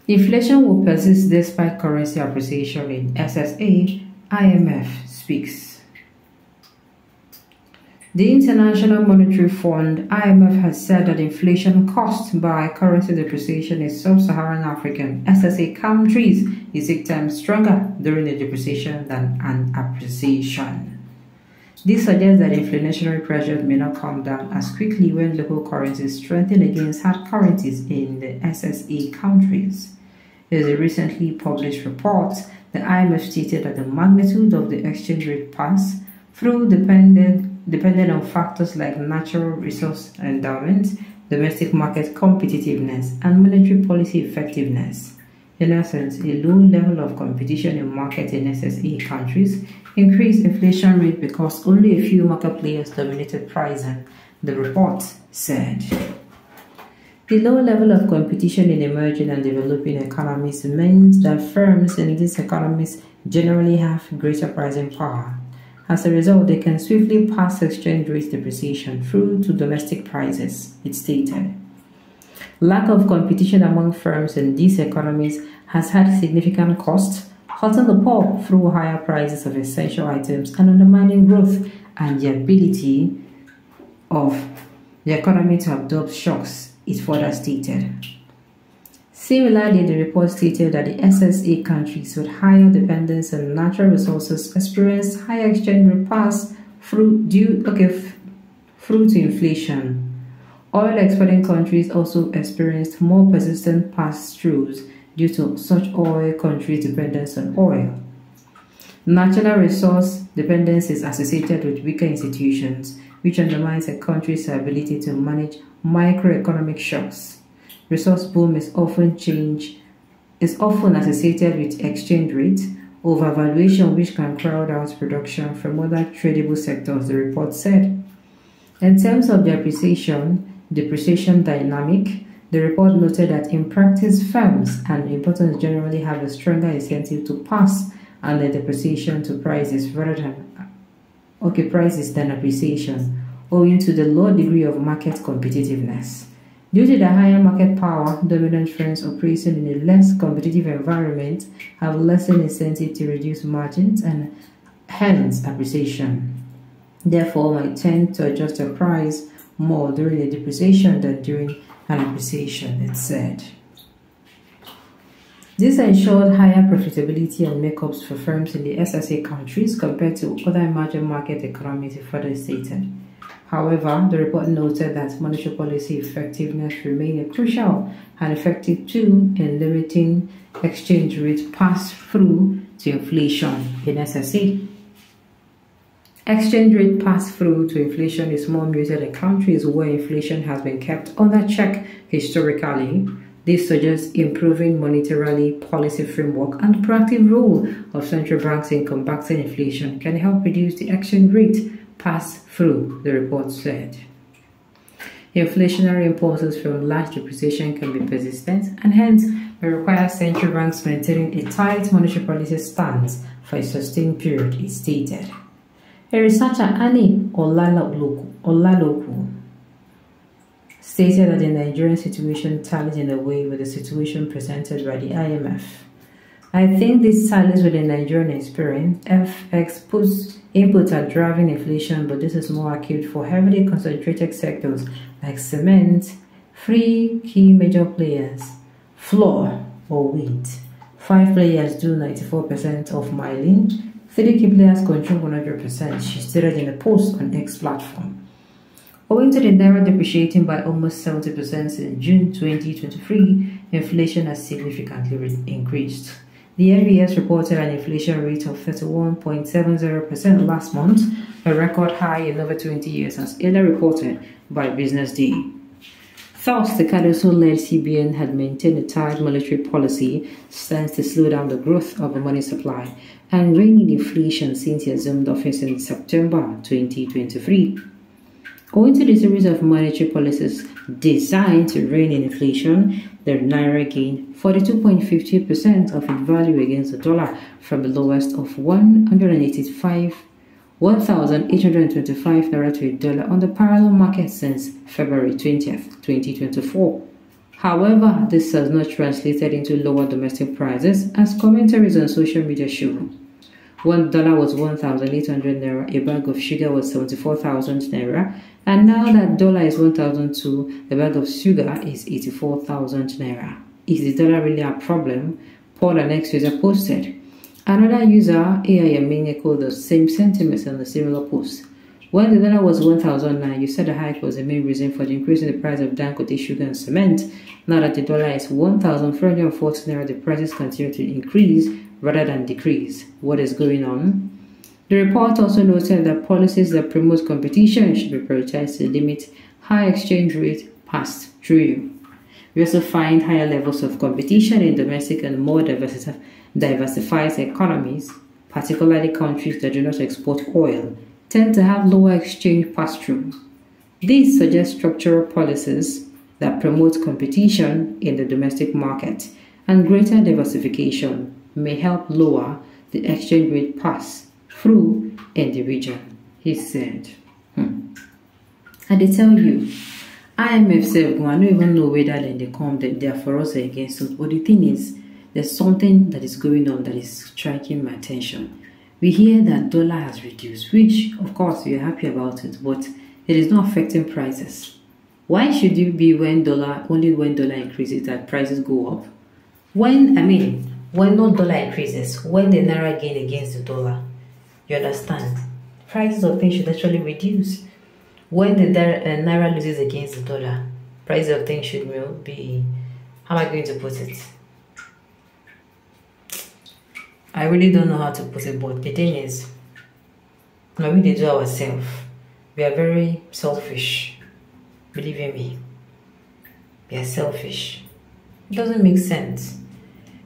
Inflation will persist despite currency appreciation in SSA, IMF speaks. The International Monetary Fund, IMF, has said that inflation caused by currency depreciation in sub-Saharan African SSA countries is 6 times stronger during a depreciation than an appreciation. This suggests that inflationary pressures may not come down as quickly when local currencies strengthen against hard currencies in the SSA countries. In a recently published report, the IMF stated that the magnitude of the exchange rate pass-through depended on factors like natural resource endowment, domestic market competitiveness, and monetary policy effectiveness. In essence, a low level of competition in markets in SSA countries increased inflation rate because only a few market players dominated pricing, the report said. The low level of competition in emerging and developing economies means that firms in these economies generally have greater pricing power. As a result, they can swiftly pass exchange rate depreciation through to domestic prices, it stated. Lack of competition among firms in these economies has had significant costs, hurting the poor through higher prices of essential items and undermining growth and the ability of the economy to absorb shocks, it further stated. Similarly, the report stated that the SSA countries with higher dependence on natural resources experienced higher exchange rate pass-through due to inflation. Oil exporting countries also experienced more persistent pass-throughs due to such oil countries' dependence on oil. Natural resource dependence is associated with weaker institutions, which undermines a country's ability to manage microeconomic shocks. Resource boom is often associated with exchange rate overvaluation, which can crowd out production from other tradable sectors, the report said. In terms of the depreciation dynamic, the report noted that in practice, firms and importers generally have a stronger incentive to pass on the depreciation to prices than appreciation, owing to the low degree of market competitiveness. Due to the higher market power, dominant firms operating in a less competitive environment have lesser incentive to reduce margins and hence appreciation. Therefore, might tend to adjust the price more during a depreciation than during an appreciation, it said. This ensured higher profitability and makeups for firms in the SSA countries compared to other emerging market economies, it further stated. However, the report noted that monetary policy effectiveness remained a crucial and effective tool in limiting exchange rate pass-through to inflation in SSA. Exchange rate pass-through to inflation is more muted in countries where inflation has been kept under check historically. This suggests improving monetary policy framework and proactive role of central banks in combating inflation can help reduce the exchange rate pass-through, the report said. Inflationary impulses from large depreciation can be persistent and hence may require central banks maintaining a tight monetary policy stance for a sustained period, it stated. A researcher, Annie Olaloku, stated that the Nigerian situation tallies in a way with the situation presented by the IMF. I think this tallies with the Nigerian experience. FX inputs are driving inflation, but this is more acute for heavily concentrated sectors like cement, 3 key major players, flour or wheat. 5 players do 94% of milling. 3 key players control 100%, she stated in a post on X platform. Owing to the naira depreciating by almost 70% in June 2023, inflation has significantly increased. The NBS reported an inflation rate of 31.70% last month, a record high in over 20 years, as earlier reported by Business Day. Thus, the Cardoso-led CBN had maintained a tight monetary policy stance to slow down the growth of the money supply and rein in inflation since he assumed office in September 2023. Owing to the series of monetary policies designed to rein in inflation, the naira gained 42.50% of its value against the dollar from the lowest of 1,825 naira to a dollar on the parallel market since February 20th, 2024. However, this has not translated into lower domestic prices as commentaries on social media show. $1 was 1,800 naira, a bag of sugar was 74,000 naira, and now that dollar is 1,002, the bag of sugar is 84,000 naira. Is the dollar really a problem? Paul, an ex-user, posted. Another user, AIM, echoed the same sentiments on the similar post. When the dollar was 1,009, you said the hike was the main reason for the increase in the price of Dangote sugar and cement. Now that the dollar is 1,440 naira, the prices continue to increase rather than decrease. What is going on? The report also noted that policies that promote competition should be prioritized to limit high exchange rate passed through. We also find higher levels of competition in domestic and more diversified economies, particularly countries that do not export oil, tend to have lower exchange pass-through. These suggest structural policies that promote competition in the domestic market and greater diversification may help lower the exchange rate pass-through in the region, he said. And they tell you, IMF said, I don't even know whether they come, they are for us or against us, but the thing is, there's something that is going on that is striking my attention. We hear that dollar has reduced, which of course we are happy about it, but it is not affecting prices. Why should it be only when dollar increases that prices go up? When no dollar increases, when the naira gain against the dollar, you understand, prices of things should actually reduce. When the naira loses against the dollar, prices of things should be, how am I going to put it? I really don't know how to put it, but the thing is, when we do ourselves, we are very selfish. Believe in me, we are selfish. It doesn't make sense.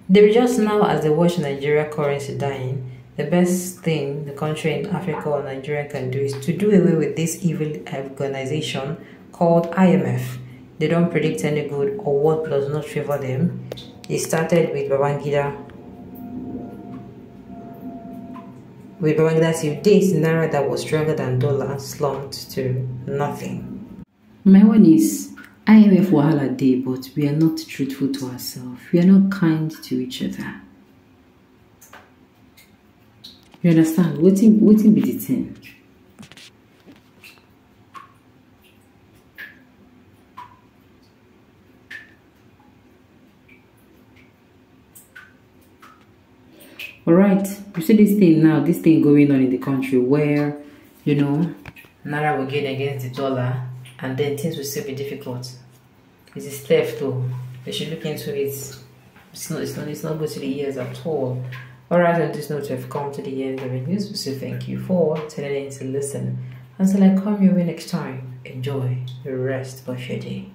They just now, as they watch Nigeria currency dying, the best thing the country in Africa or Nigeria can do is to do away with this evil organization called IMF. They don't predict any good or what does not favor them. It started with Babangida. With Babangida's days, naira that was stronger than dollar slumped to nothing. My one is, IMF wahala day, but we are not truthful to ourselves. We are not kind to each other. You understand? Waiting be the thing. Alright, you see this thing going on in the country where, naira will gain against the dollar and then things will still be difficult. It is theft though. They should look into it. It's not good to the ears at all. Alright, on this note, we've come to the end of the news. So thank you for tuning in to listen. Until I come your way next time, enjoy the rest of your day.